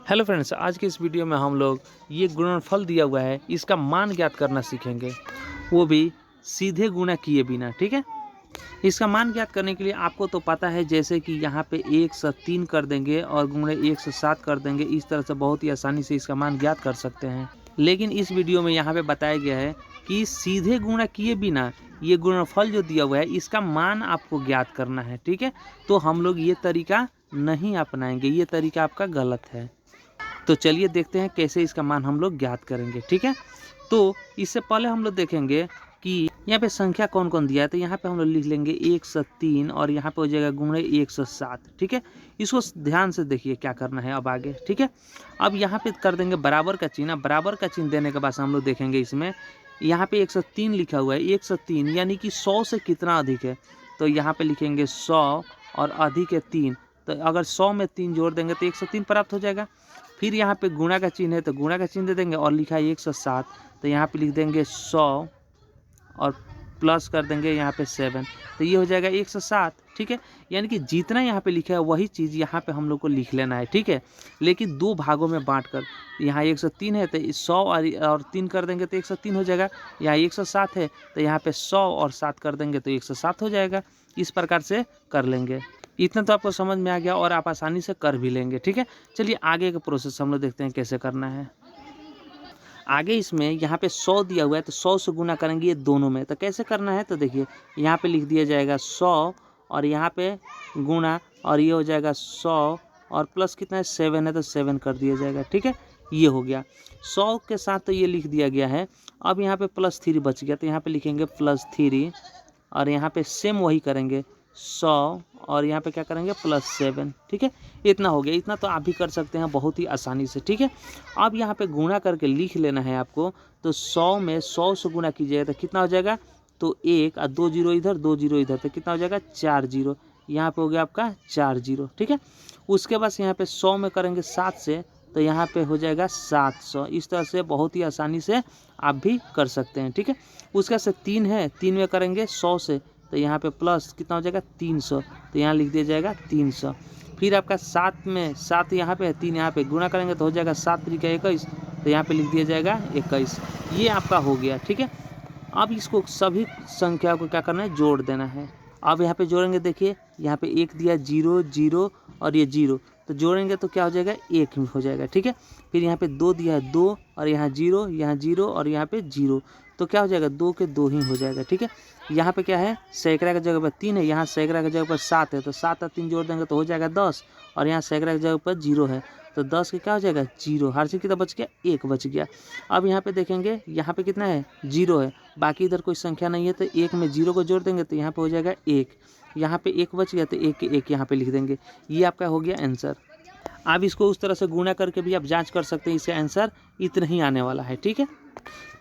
Hello friends, आज के इस वीडियो में हम लोग ये गुणनफल दिया हुआ है इसका मान ज्ञात करना सीखेंगे, वो भी सीधे गुणा किए बिना। ठीक है, इसका मान ज्ञात करने के लिए आपको तो पता है, जैसे कि यहाँ पे 1 से 3 कर देंगे और गुणे 1 से 7 कर देंगे। इस तरह से बहुत ही आसानी से इसका मान ज्ञात कर सकते हैं। लेकिन इस वीडियो में यहाँ पे बताया गया है कि सीधे गुणा किए बिना ये गुणनफल जो दिया हुआ है इसका मान आपको ज्ञात करना है। ठीक है, तो हम लोग ये तरीका नहीं अपनाएंगे, ये तरीका आपका गलत है। तो चलिए देखते हैं कैसे इसका मान हम लोग ज्ञात करेंगे। ठीक है, तो इससे पहले हम लोग देखेंगे कि यहाँ पे संख्या कौन कौन दिया है। तो यहाँ पे हम लोग लिख लेंगे 1 से 3 और यहाँ पे हो जाएगा गुणे 1 से 7। ठीक है, इसको ध्यान से देखिए क्या करना है अब आगे। ठीक है, अब यहाँ पे कर देंगे बराबर का चिन्ह। बराबर का चिन्ह देने के बाद हम लोग देखेंगे इसमें यहाँ पे 103 लिखा हुआ है। 103 यानी कि 100 से कितना अधिक है, तो यहाँ पे लिखेंगे 100 और अधिक है 3। तो अगर 100 में 3 जोड़ देंगे तो 103 प्राप्त हो जाएगा। फिर यहाँ पे गुणा का चिन्ह है तो गुणा का चिन्ह दे देंगे और लिखा है 107, तो यहाँ पे लिख देंगे 100 और प्लस कर देंगे यहाँ पे 7, तो ये हो जाएगा 107। ठीक है, यानी कि जितना यहाँ पे लिखा है वही चीज़ यहाँ पे हम लोग को लिख लेना है। ठीक है, लेकिन दो भागों में बांट कर, यहाँ 103 है तो 100 और 3 कर देंगे तो 103 हो जाएगा। यहाँ 107 है तो यहाँ पे 100 और 7 कर देंगे तो 107 हो जाएगा। इस प्रकार से कर लेंगे। इतना तो आपको समझ में आ गया और आप आसानी से कर भी लेंगे। ठीक है, चलिए आगे का प्रोसेस हम लोग देखते हैं कैसे करना है। आगे इसमें यहाँ पे 100 दिया हुआ है तो 100 से गुना करेंगे ये दोनों में। तो कैसे करना है, तो देखिए यहाँ पे लिख दिया जाएगा 100 और यहाँ पे गुना और ये हो जाएगा 100 और प्लस कितना है 7 है तो 7 कर दिया जाएगा। ठीक है, ये हो गया 100 के साथ, तो ये लिख दिया गया है। अब यहाँ पे +3 बच गया तो यहाँ पे लिखेंगे +3 और यहाँ पे सेम वही करेंगे 100 और यहाँ पे क्या करेंगे +7। ठीक है, इतना हो गया। इतना तो आप भी कर सकते हैं बहुत ही आसानी से। ठीक है, अब यहाँ पे गुणा करके लिख लेना है आपको। तो 100 में 100 से गुणा कीजिएगा तो कितना हो जाएगा, तो 1 और 2 जीरो इधर 2 जीरो इधर, तो कितना हो जाएगा 4 जीरो। यहाँ पे हो गया आपका 4 जीरो। ठीक है, उसके बाद यहाँ पे 100 में करेंगे 7 से तो यहाँ पे हो जाएगा 700। इस तरह से बहुत ही आसानी से आप भी कर सकते हैं। ठीक है, उसका से 3 है, 3 में करेंगे 100 से तो यहाँ पे प्लस कितना हो जाएगा 300, तो यहाँ लिख दिया जाएगा 300। फिर आपका 7 में 7 यहाँ पे है, 3 यहाँ पे, गुणा करेंगे तो हो जाएगा 7 3 का 21, तो यहाँ पे लिख दिया जाएगा 21। ये आपका हो गया। ठीक है, अब इसको सभी संख्या को क्या करना है, जोड़ देना है। अब यहाँ पे जोड़ेंगे, देखिए यहाँ पे 1 दिया 0 0 और ये 0, तो जोड़ेंगे तो क्या हो जाएगा 1 हो जाएगा। ठीक है, फिर यहाँ पे 2 दिया है 2 और यहाँ 0 और यहाँ पे 0, तो क्या हो जाएगा 2 के 2 ही हो जाएगा। ठीक है, यहाँ पे क्या है सैकड़ा की जगह पर 3 है, यहाँ सैकड़ा की जगह पर 7 है, तो 7 और 3 जोड़ देंगे तो हो जाएगा 10 और यहाँ सैकड़ा की जगह पर 0 है, तो 10 के क्या हो जाएगा 0। हर चीज़ कितना बच गया, 1 बच गया। अब यहाँ पे देखेंगे यहाँ पे कितना है 0 है, बाकी इधर कोई संख्या नहीं है, तो 1 में 0 को जोड़ देंगे तो यहाँ पे हो जाएगा 1। यहाँ पे 1 बच गया तो 1 के 1 यहाँ पे लिख देंगे। ये आपका हो गया आंसर। आप इसको उस तरह से गुणा करके भी आप जांच कर सकते हैं, इसका आंसर इतना ही आने वाला है। ठीक है,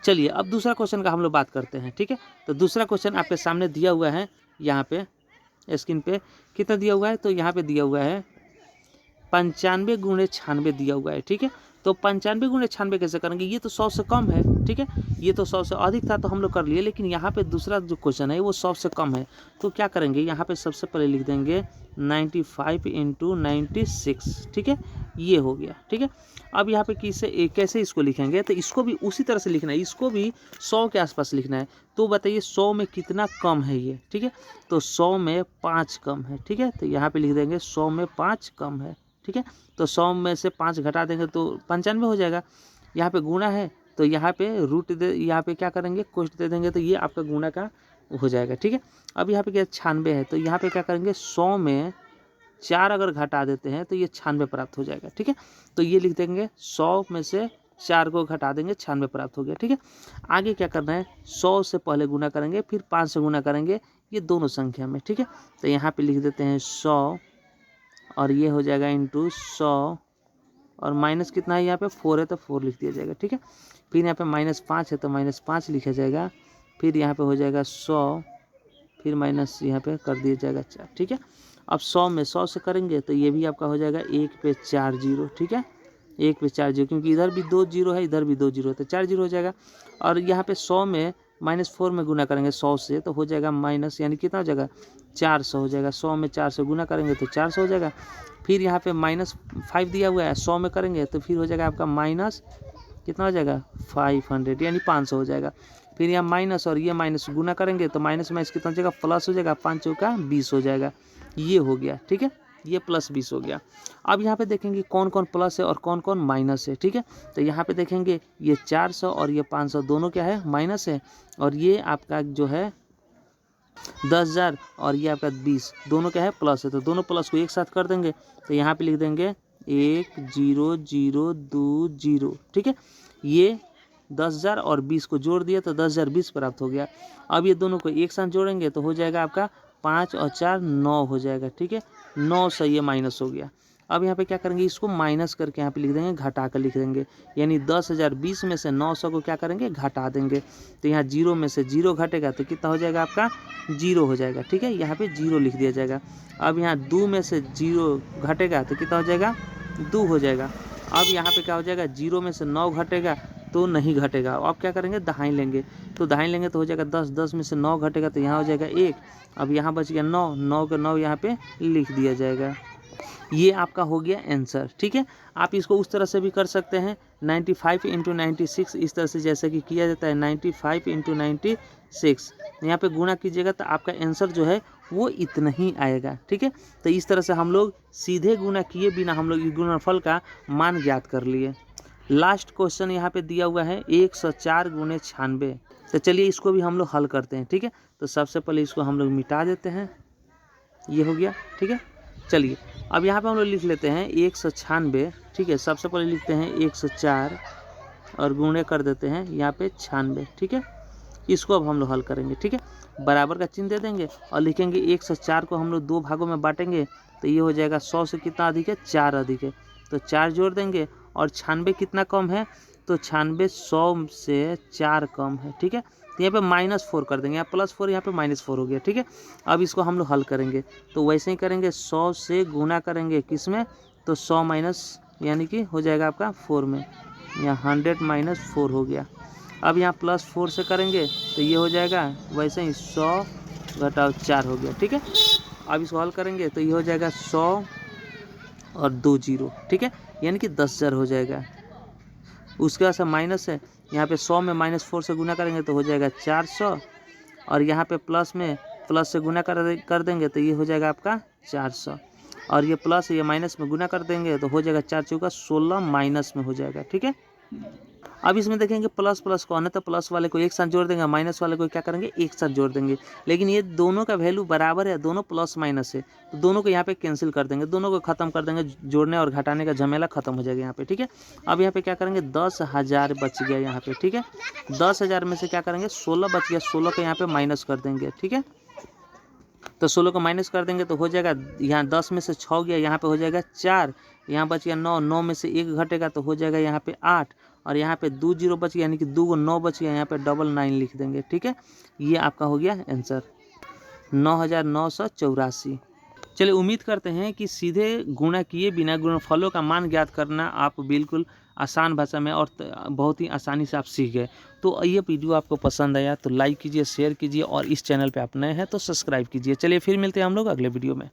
चलिए अब दूसरा क्वेश्चन का हम लोग बात करते हैं। ठीक है, तो दूसरा क्वेश्चन आपके सामने दिया हुआ है, यहाँ पे स्क्रीन पे कितना दिया हुआ है, तो यहाँ पे दिया हुआ है 95 गुणे 96 दिया हुआ है। ठीक है, तो 95 गुणे 96 कैसे करेंगे, ये तो 100 से कम है। ठीक है, ये तो 100 से अधिक था तो हम लोग कर लिए, लेकिन यहाँ पे दूसरा जो क्वेश्चन है वो 100 से कम है। तो क्या करेंगे, यहाँ पे सबसे पहले लिख देंगे 95 × 96। ठीक है, ये हो गया। ठीक है, अब यहाँ पे कैसे इसको लिखेंगे, तो इसको भी उसी तरह से लिखना है, इसको भी 100 के आसपास लिखना है। तो बताइए 100 में कितना कम है ये। ठीक है, तो 100 में 5 कम है। ठीक है, तो यहाँ पे लिख देंगे 100 में 5 कम है। ठीक है, तो 100 में से 5 घटा देंगे तो 95 हो जाएगा। यहाँ पे गुणा है तो यहाँ पे रूट दे, यहाँ पे क्या करेंगे कोष्ट दे देंगे, तो ये आपका गुणा का हो जाएगा। ठीक है, अब यहाँ पे क्या 96 है, तो यहाँ पे क्या करेंगे 100 में 4 अगर घटा देते हैं तो ये 96 प्राप्त हो जाएगा। ठीक है, तो ये लिख देंगे 100 में से 4 को घटा देंगे 96 प्राप्त हो गया। ठीक है, आगे क्या करना है, 100 से पहले गुना करेंगे फिर 5 से गुना करेंगे ये दोनों संख्या में। ठीक है, तो यहाँ पे लिख देते हैं 100 और ये हो जाएगा इंटू 100 और माइनस कितना है, यहाँ पे 4 है तो 4 लिख दिया जाएगा। ठीक है, फिर यहाँ पे -5 है तो -5 लिखा जाएगा। फिर यहाँ पे हो जाएगा 100, फिर माइनस यहाँ पे कर दिया जाएगा 4। ठीक है, अब 100 में 100 से करेंगे तो ये भी आपका हो जाएगा 1 पे 4 जीरो। ठीक है, 1 पे 4 जीरो, क्योंकि इधर भी 2 जीरो है इधर भी 2 जीरो है तो 4 जीरो हो जाएगा। और यहाँ पे 100 में -4 में गुना करेंगे 100 से तो हो जाएगा माइनस, यानी कितना हो जाएगा 400 हो जाएगा। 100 में 4 से गुना करेंगे तो 400 हो जाएगा। फिर यहाँ पे -5 दिया हुआ है, 100 में करेंगे तो फिर हो जाएगा आपका माइनस कितना हो जाएगा 500 यानी 500 हो जाएगा। फिर यहाँ माइनस और ये माइनस गुना करेंगे तो माइनस कितना हो जाएगा प्लस हो जाएगा, 5 चौका 20 हो जाएगा। ये हो गया, ठीक है, ये +20 हो गया। अब यहाँ पे देखेंगे कौन कौन प्लस है और कौन कौन माइनस है, ठीक है। तो यहाँ पे देखेंगे ये 400 और ये 500 दोनों क्या है माइनस है, और ये आपका जो है 10,000 और ये आपका 20 दोनों क्या है प्लस है। तो दोनों प्लस को एक साथ कर देंगे तो यहाँ पे लिख देंगे 10,020, ठीक है। ये 10,000 और 20 को जोड़ दिया तो 10,020 प्राप्त हो गया। अब ये दोनों को एक साथ जोड़ेंगे तो हो जाएगा आपका 5 और 4 9 हो जाएगा, ठीक है। 9 से ये माइनस हो गया। अब यहाँ पे क्या करेंगे, इसको माइनस करके यहाँ पे लिख देंगे, घटा कर लिख देंगे, यानी 10,020 में से 900 को क्या करेंगे घटा देंगे। तो यहाँ 0 में से 0 घटेगा तो कितना हो जाएगा आपका 0 हो जाएगा, ठीक है। यहाँ पे 0 लिख दिया जाएगा। अब यहाँ 2 में से 0 घटेगा तो कितना हो जाएगा 2 हो जाएगा। अब यहाँ पे क्या हो जाएगा 0 में से 9 घटेगा तो नहीं घटेगा। अब क्या करेंगे दहाई लेंगे, तो दहाई लेंगे तो हो जाएगा 10, 10 में से 9 घटेगा तो यहाँ हो जाएगा 1। अब यहाँ बच गया 9, 9 के 9 यहाँ पे लिख दिया जाएगा। ये आपका हो गया आंसर, ठीक है। आप इसको उस तरह से भी कर सकते हैं 95 × 96 इस तरह से जैसे कि किया जाता है 95 × 96 यहाँ पे गुणा कीजिएगा तो आपका आंसर जो है वो इतना ही आएगा, ठीक है। तो इस तरह से हम लोग सीधे गुणा किए बिना हम लोग इस गुणनफल का मान ज्ञात कर लिए। लास्ट क्वेश्चन यहाँ पे दिया हुआ है 104 × 96। तो चलिए इसको भी हम लोग हल करते हैं, ठीक है। तो सबसे पहले इसको हम लोग मिटा देते हैं, ये हो गया, ठीक है। चलिए अब यहाँ पे हम लोग लिख लेते हैं 196, ठीक है। सबसे पहले लिखते हैं 104 और गुणे कर देते हैं यहाँ पे 96, ठीक है। इसको अब हम लोग हल करेंगे, ठीक है। बराबर का चिन्ह दे देंगे और लिखेंगे 104 को हम लोग 2 भागों में बांटेंगे तो ये हो जाएगा 100 से कितना अधिक है 4 अधिक है, तो 4 जोड़ देंगे। और 96 कितना कम है, तो 96 100 से 4 कम है, ठीक है। तो यहाँ पे -4 कर देंगे, यहाँ +4 यहाँ पे -4 हो गया, ठीक है। अब इसको हम लोग हल करेंगे तो वैसे ही करेंगे, 100 से गुना करेंगे किस में, तो 100 माइनस यानी कि हो जाएगा आपका 4 में, यहाँ 100 - 4 हो गया। अब यहाँ +4 से करेंगे तो ये हो जाएगा वैसे ही 100 घटाओ 4 हो गया, ठीक है। अब इसको हल करेंगे तो ये हो जाएगा 100 और 2 0, ठीक है, यानी कि 10,000 हो जाएगा। उसके बाद से माइनस है, यहाँ पे 100 में -4 से गुना करेंगे तो हो जाएगा 400, और यहाँ पे प्लस में प्लस से गुना कर देंगे तो ये हो जाएगा आपका 400, और ये प्लस ये माइनस में गुना कर देंगे तो हो जाएगा 4 चौका 16 माइनस में हो जाएगा, ठीक है। अब इसमें देखेंगे प्लस प्लस कौन है, तो प्लस वाले को एक साथ जोड़ देंगे, माइनस वाले को क्या करेंगे एक साथ जोड़ देंगे। लेकिन ये दोनों का वैल्यू बराबर है, दोनों प्लस माइनस है, तो दोनों को यहाँ पे कैंसिल कर देंगे, दोनों को खत्म कर देंगे, जोड़ने और घटाने का झमेला खत्म हो जाएगा यहाँ पे, ठीक है। अब यहाँ पे क्या करेंगे 10,000 बच गया यहाँ पे, ठीक है। 10,000 में से क्या करेंगे 16 बच गया, 16 को यहाँ पे माइनस कर देंगे, ठीक है। तो 16 को माइनस कर देंगे तो हो जाएगा, यहाँ 10 में से 6 गया, यहाँ पे हो जाएगा 4, यहाँ बच गया 9, 9 में से 1 घटेगा तो हो जाएगा यहाँ पे 8, और यहाँ पे 2 0 बच गया, यानी कि 2 को 9 बच गया, यहाँ पे 99 लिख देंगे, ठीक है। ये आपका हो गया आंसर 9,984। चलिए उम्मीद करते हैं कि सीधे गुणा किए बिना गुणनफलों का मान ज्ञात करना आप बिल्कुल आसान भाषा में और बहुत ही आसानी से आप सीख गए। तो ये वीडियो आपको पसंद आया तो लाइक कीजिए, शेयर कीजिए, और इस चैनल पे आप नए हैं तो सब्सक्राइब कीजिए। चलिए फिर मिलते हैं हम लोग अगले वीडियो में।